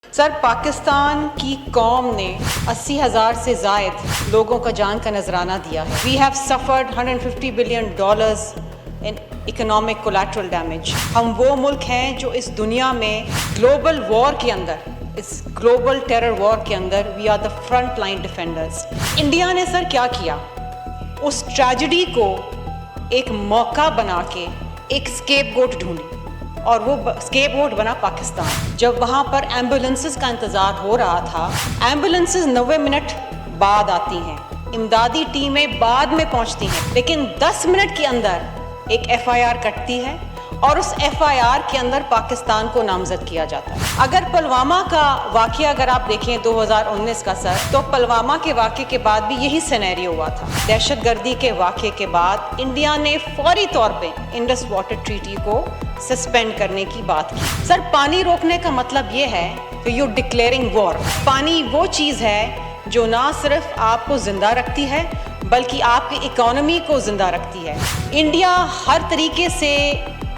Sir, Pakistan की कौम ने 80,000 से ज़ायद लोगों का जान का नजराना दिया है। We have suffered $150 billion in economic collateral damage. हम वो मुल्क हैं जो इस दुनिया में ग्लोबल वॉर के अंदर, इस ग्लोबल टेरर वॉर के अंदर we are the front line defenders. India ने सर क्या किया, उस ट्रेजेडी को एक मौका बना के एक स्केपगोट ढूंढी और वो स्केपगोट बना पाकिस्तान। जब वहाँ पर एम्बुलेंसेस का इंतज़ार हो रहा था, एम्बुलेंसेस 90 मिनट बाद आती हैं, इमदादी टीमें बाद में पहुँचती हैं, लेकिन 10 मिनट के अंदर एक FIR कटती है और उस FIR के अंदर पाकिस्तान को नामजद किया जाता है। अगर पुलवामा का वाक़या अगर आप देखें 2019 का सर, तो पुलवामा के वाक़े के बाद भी यही सिनेरियो हुआ था। दहशतगर्दी के वाक़े के बाद इंडिया ने फौरी तौर पे इंडस वाटर ट्रीटी को सस्पेंड करने की बात की। सर, पानी रोकने का मतलब ये है कि यू डिक्लेयरिंग वॉर। पानी वो चीज़ है जो ना सिर्फ आपको जिंदा रखती है बल्कि आपकी इकोनॉमी को जिंदा रखती है। इंडिया हर तरीके से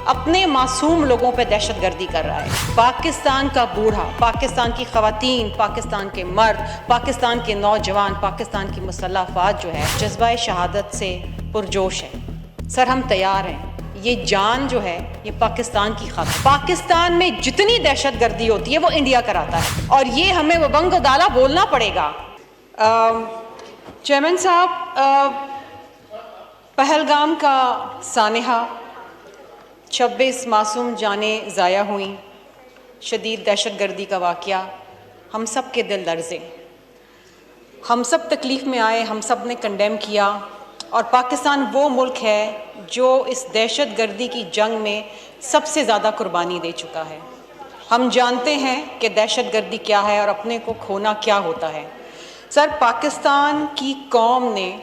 अपने मासूम लोगों पे दहशतगर्दी कर रहा है। पाकिस्तान का बूढ़ा, पाकिस्तान की ख़वातीन, पाकिस्तान के मर्द, पाकिस्तान के नौजवान, पाकिस्तान की मुसल्लह अफ़वाज जो है जज्बा शहादत से पुरजोश है। सर, हम तैयार हैं, ये जान जो है ये पाकिस्तान की खातिर। पाकिस्तान में जितनी दहशतगर्दी होती है वो इंडिया कराता है और ये हमें वबंग दाला बोलना पड़ेगा। चेयरमैन साहब, पहलगाम का सानहा, 26 मासूम जानें ज़ाया हुई, शदीद दहशतगर्दी का वाक़या, हम सब के दिल लर्ज़े, हम सब तकलीफ़ में आए, हम सब ने कंडेम किया। और पाकिस्तान वो मुल्क है जो इस दहशतगर्दी की जंग में सबसे ज़्यादा कुर्बानी दे चुका है। हम जानते हैं कि दहशतगर्दी क्या है और अपने को खोना क्या होता है। सर, पाकिस्तान की कौम ने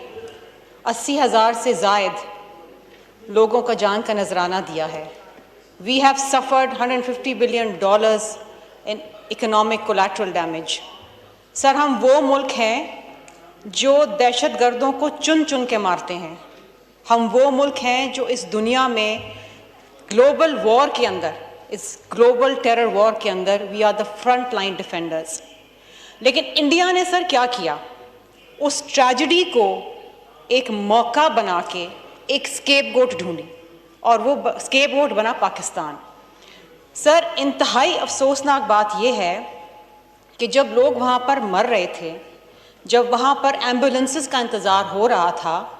80,000 से ज़ायद लोगों का जान का नजराना दिया है। We have suffered $150 billion in economic collateral damage. Sir, हम वो मुल्क हैं जो दहशतगर्दों को चुन चुन के मारते हैं। हम वो मुल्क हैं जो इस दुनिया में ग्लोबल वॉर के अंदर, इस ग्लोबल टेरर वॉर के अंदर we are the front line defenders. लेकिन इंडिया ने सर क्या किया, उस ट्रेजेडी को एक मौका बना के एक स्केपगोट ढूंढी और वो स्केपगोट बना पाकिस्तान। सर, इंतहाई अफसोसनाक बात यह है कि जब लोग वहाँ पर मर रहे थे, जब वहाँ पर एम्बुलेंसेस का इंतज़ार हो रहा था,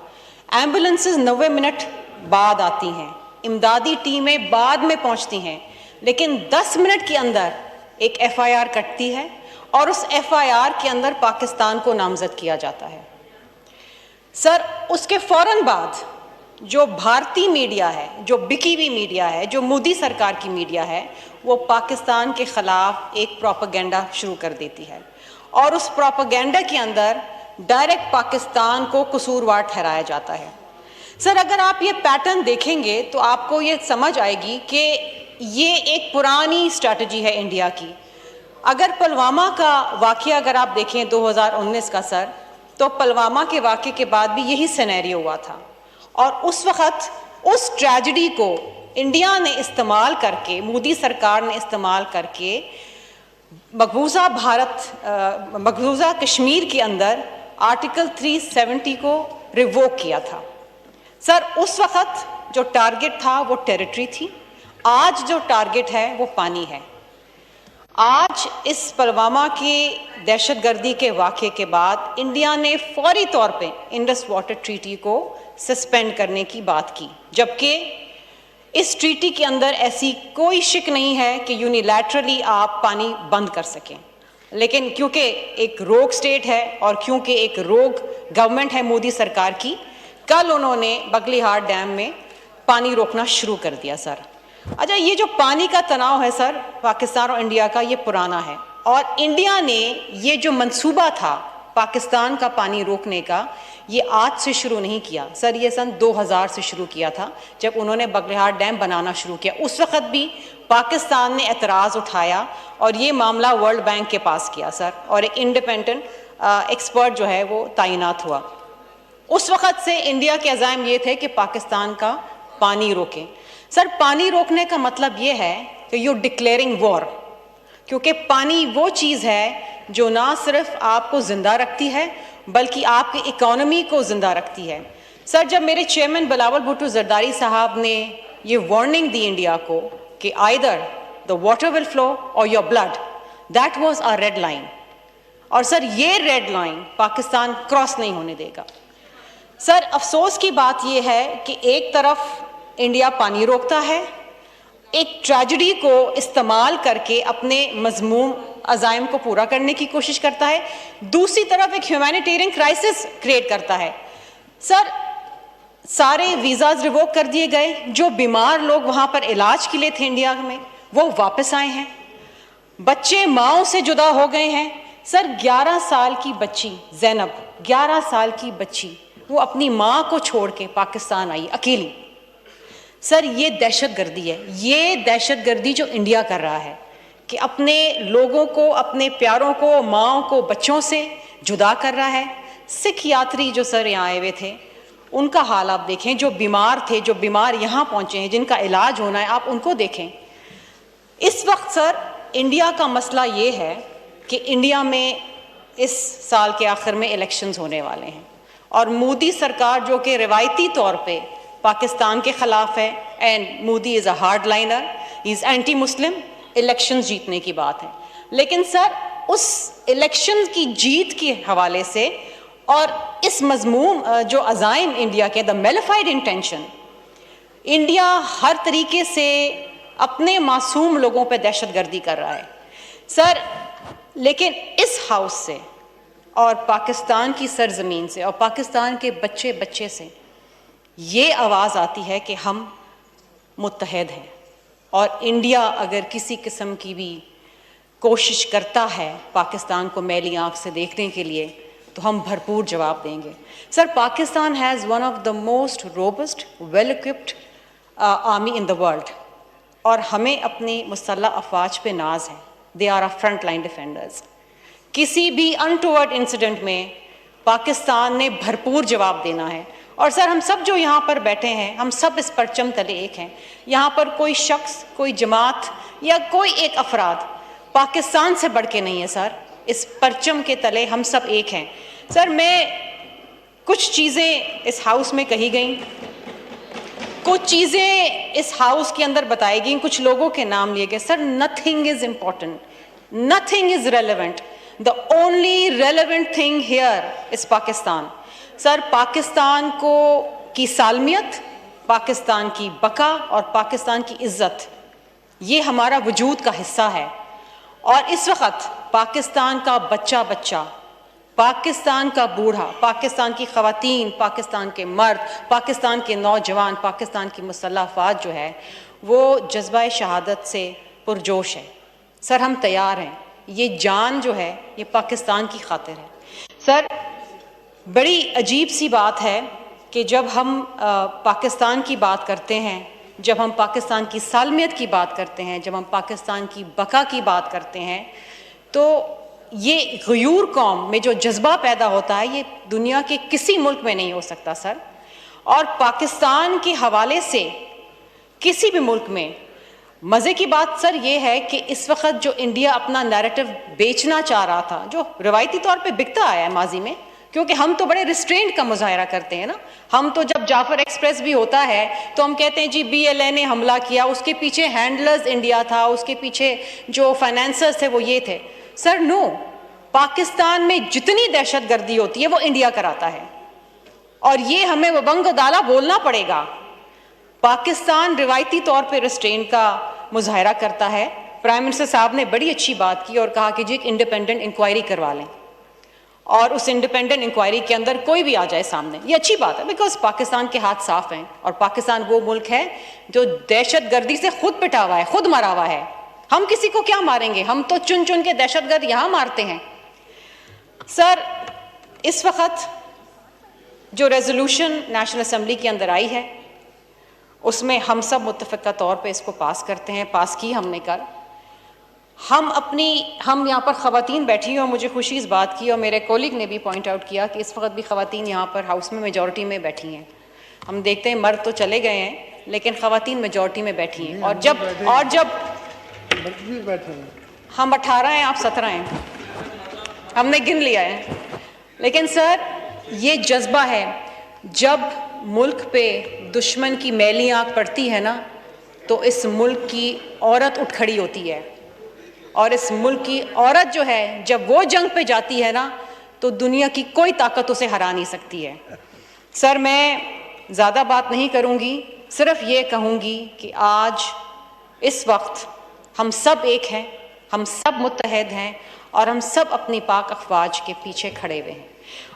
एम्बुलेंसेस 90 मिनट बाद आती हैं, इमदादी टीमें बाद में पहुँचती हैं, लेकिन 10 मिनट के अंदर एक FIR कटती है और उस FIR के अंदर पाकिस्तान को नामजद किया जाता है। सर, उसके फ़ौरन बाद जो भारतीय मीडिया है, जो बिकी हुई मीडिया है, जो मोदी सरकार की मीडिया है, वो पाकिस्तान के ख़िलाफ़ एक प्रोपेगेंडा शुरू कर देती है और उस प्रोपेगेंडा के अंदर डायरेक्ट पाकिस्तान को कसूरवार ठहराया जाता है। सर, अगर आप ये पैटर्न देखेंगे तो आपको ये समझ आएगी कि ये एक पुरानी स्ट्रैटेजी है इंडिया की। अगर पुलवामा का वाक़या अगर आप देखें 2019 का सर, तो पुलवामा के वाक़े के बाद भी यही सिनेरियो हुआ था और उस वक़्त उस ट्रेजेडी को इंडिया ने इस्तेमाल करके, मोदी सरकार ने इस्तेमाल करके मकबूजा कश्मीर के अंदर आर्टिकल 370 को रिवोक किया था। सर, उस वक़्त जो टारगेट था वो टेरिटरी थी, आज जो टारगेट है वो पानी है। आज इस पुलवामा की दहशतगर्दी के वाक़े के बाद इंडिया ने फौरी तौर पे इंडस वाटर ट्रीटी को सस्पेंड करने की बात की, जबकि इस ट्रीटी के अंदर ऐसी कोई शिक नहीं है कि यूनिलैटरली आप पानी बंद कर सकें। लेकिन क्योंकि एक रोग स्टेट है और क्योंकि एक रोग गवर्नमेंट है मोदी सरकार की, कल उन्होंने बगलिहार डैम में पानी रोकना शुरू कर दिया। सर, अच्छा, ये जो पानी का तनाव है सर पाकिस्तान और इंडिया का, ये पुराना है और इंडिया ने ये जो मंसूबा था पाकिस्तान का पानी रोकने का, ये आज से शुरू नहीं किया सर, ये सन 2000 से शुरू किया था जब उन्होंने बगलिहार डैम बनाना शुरू किया। उस वक़्त भी पाकिस्तान ने एतराज़ उठाया और ये मामला वर्ल्ड बैंक के पास किया सर, और एक इंडिपेंडेंट एक्सपर्ट जो है वो तैनात हुआ। उस वक़्त से इंडिया के अज़ाइम ये थे कि पाकिस्तान का पानी रोकें। सर, पानी रोकने का मतलब ये है कि यू डिक्लेयरिंग वॉर, क्योंकि पानी वो चीज़ है जो ना सिर्फ आपको ज़िंदा रखती है बल्कि आपकी इकोनॉमी को ज़िंदा रखती है। सर, जब मेरे चेयरमैन बिलावल भुट्टो जरदारी साहब ने ये वार्निंग दी इंडिया को कि either the water will flow or your blood, that was our red line. और सर, ये रेड लाइन पाकिस्तान क्रॉस नहीं होने देगा। सर, अफसोस की बात यह है कि एक तरफ इंडिया पानी रोकता है, एक ट्रेजेडी को इस्तेमाल करके अपने मजमूम अज़ाइम को पूरा करने की कोशिश करता है, दूसरी तरफ एक ह्यूमैनिटेरियन क्राइसिस क्रिएट करता है। सर, सारे वीज़ाज रिवोक कर दिए गए, जो बीमार लोग वहाँ पर इलाज के लिए थे इंडिया में वो वापस आए हैं, बच्चे माओं से जुदा हो गए हैं। सर, 11 साल की बच्ची ज़ैनब, 11 साल की बच्ची, वो अपनी माँ को छोड़ के पाकिस्तान आई अकेली। सर, ये दहशत गर्दी है, ये दहशत गर्दी जो इंडिया कर रहा है कि अपने लोगों को, अपने प्यारों को, माँओं को बच्चों से जुदा कर रहा है। सिख यात्री जो सर यहाँ आए हुए थे, उनका हाल आप देखें, जो बीमार थे, जो बीमार यहाँ पहुँचे हैं, जिनका इलाज होना है, आप उनको देखें। इस वक्त सर इंडिया का मसला ये है कि इंडिया में इस साल के आखिर में इलेक्शंस होने वाले हैं और मोदी सरकार जो कि रिवायती तौर पे पाकिस्तान के ख़िलाफ़ है, and Modi is a hard liner, he is anti Muslim, elections जीतने की बात है। लेकिन सर, उस इलेक्शन की जीत के हवाले से और इस मजमूम जो अज़ाइम इंडिया के, द मेलिफाइड इंटेंशन, इंडिया हर तरीके से अपने मासूम लोगों पे दहशतगर्दी कर रहा है सर। लेकिन इस हाउस से और पाकिस्तान की सरजमीन से और पाकिस्तान के बच्चे बच्चे से ये आवाज़ आती है कि हम मुत्तहद हैं, और इंडिया अगर किसी किस्म की भी कोशिश करता है पाकिस्तान को मैली आँख से देखने के लिए तो हम भरपूर जवाब देंगे। Sir, Pakistan has one of the most robust, well equipped army in the world, और हमें अपनी मुसल्लह अफवाज पे नाज है। They are a front line defenders. किसी भी अनटोवर्ड इंसिडेंट में पाकिस्तान ने भरपूर जवाब देना है। और सर, हम सब जो यहाँ पर बैठे हैं, हम सब इस परचम तले एक हैं। यहाँ पर कोई शख्स, कोई जमात या कोई एक अफराद पाकिस्तान से बढ़ के नहीं है सर। इस परचम के तले हम सब एक हैं। सर, मैं कुछ चीज़ें इस हाउस में कही गई, कुछ चीज़ें इस हाउस के अंदर बताई गई, कुछ लोगों के नाम लिए गए। Sir, nothing is important, nothing is relevant, the only relevant thing here is Pakistan. Sir, Pakistan को की सालमियत, पाकिस्तान की बका और पाकिस्तान की इज़्ज़त, ये हमारा वजूद का हिस्सा है। और इस वक्त पाकिस्तान का बच्चा बच्चा, पाकिस्तान का बूढ़ा, पाकिस्तान की ख़वातीन, पाकिस्तान के मर्द, पाकिस्तान के नौजवान, पाकिस्तान की मुसल्लह अफ़वाज जो है वो जज्बा शहादत से पुरजोश है। सर, हम तैयार हैं। ये जान जो है ये पाकिस्तान की खातिर है। सर, बड़ी अजीब सी बात है कि जब हम पाकिस्तान की बात करते हैं, जब हम पाकिस्तान की सालमियत की बात करते हैं, जब हम पाकिस्तान की बका की बात करते हैं, तो ये गयूर कौम में जो जज्बा पैदा होता है ये दुनिया के किसी मुल्क में नहीं हो सकता सर। और पाकिस्तान के हवाले से किसी भी मुल्क में मज़े की बात सर ये है कि इस वक्त जो इंडिया अपना नैरेटिव बेचना चाह रहा था, जो रिवायती तौर पे बिकता आया है माजी में, क्योंकि हम तो बड़े रिस्ट्रेंट का मुजाहरा करते हैं ना। हम तो जब जाफर एक्सप्रेस भी होता है तो हम कहते हैं जी BLA ने हमला किया, उसके पीछे हैंडलर्स इंडिया था, उसके पीछे जो फाइनेंसर्स थे वो ये थे। सर, नो, पाकिस्तान में जितनी दहशतगर्दी होती है वो इंडिया कराता है, और ये हमें वबंग दाला बोलना पड़ेगा। पाकिस्तान रिवायती तौर पे रिस्ट्रेंट का मुजाहरा करता है। प्राइम मिनिस्टर साहब ने बड़ी अच्छी बात की और कहा कि जी एक इंडिपेंडेंट इंक्वायरी करवा लें, और उस इंडिपेंडेंट इंक्वायरी के अंदर कोई भी आ जाए सामने। ये अच्छी बात है, बिकॉज पाकिस्तान के हाथ साफ हैं, और पाकिस्तान वो मुल्क है जो दहशतगर्दी से खुद पिटा हुआ है, खुद मरा हुआ है। हम किसी को क्या मारेंगे, हम तो चुन चुन के दहशतगर्द यहाँ मारते हैं। सर, इस वक्त जो रेजोल्यूशन नेशनल असम्बली के अंदर आई है उसमें हम सब मुत्तफ़िक़ा तौर पे इसको पास करते हैं, पास की हमने कल। हम यहाँ पर ख़वातीन बैठी हैं, और मुझे खुशी इस बात की, और मेरे कोलिग ने भी पॉइंट आउट किया कि इस वक्त भी ख़वातीन यहाँ पर हाउस में मेजॉरिटी में बैठी हैं। हम देखते हैं मर्द तो चले गए हैं लेकिन ख़वातीन मेजॉरिटी में बैठी हैं। और जब हम 18 हैं, आप 17 हैं, हमने गिन लिया है। लेकिन सर, ये जज्बा है, जब मुल्क पे दुश्मन की मैली आंख पड़ती है ना, तो इस मुल्क की औरत उठ खड़ी होती है। और इस मुल्क की औरत जो है, जब वो जंग पे जाती है ना, तो दुनिया की कोई ताकत उसे हरा नहीं सकती है। सर, मैं ज़्यादा बात नहीं करूँगी, सिर्फ ये कहूँगी कि आज इस वक्त हम सब एक हैं, हम सब मुत्तहद हैं और हम सब अपनी पाक अफवाज के पीछे खड़े हुए हैं।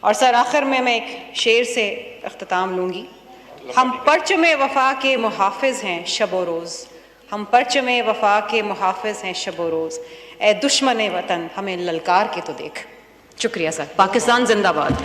और सर, आखिर में मैं एक शेर से अख्ताम लूँगी। हम परचम वफ़ा के मुहाफ़िज़ हैं शब व रोज़, हम परचम वफ़ा के मुहाफ़िज़ हैं शब व रोज़, ए दुश्मन वतन हमें ललकार के तो देख। शुक्रिया सर। पाकिस्तान जिंदाबाद।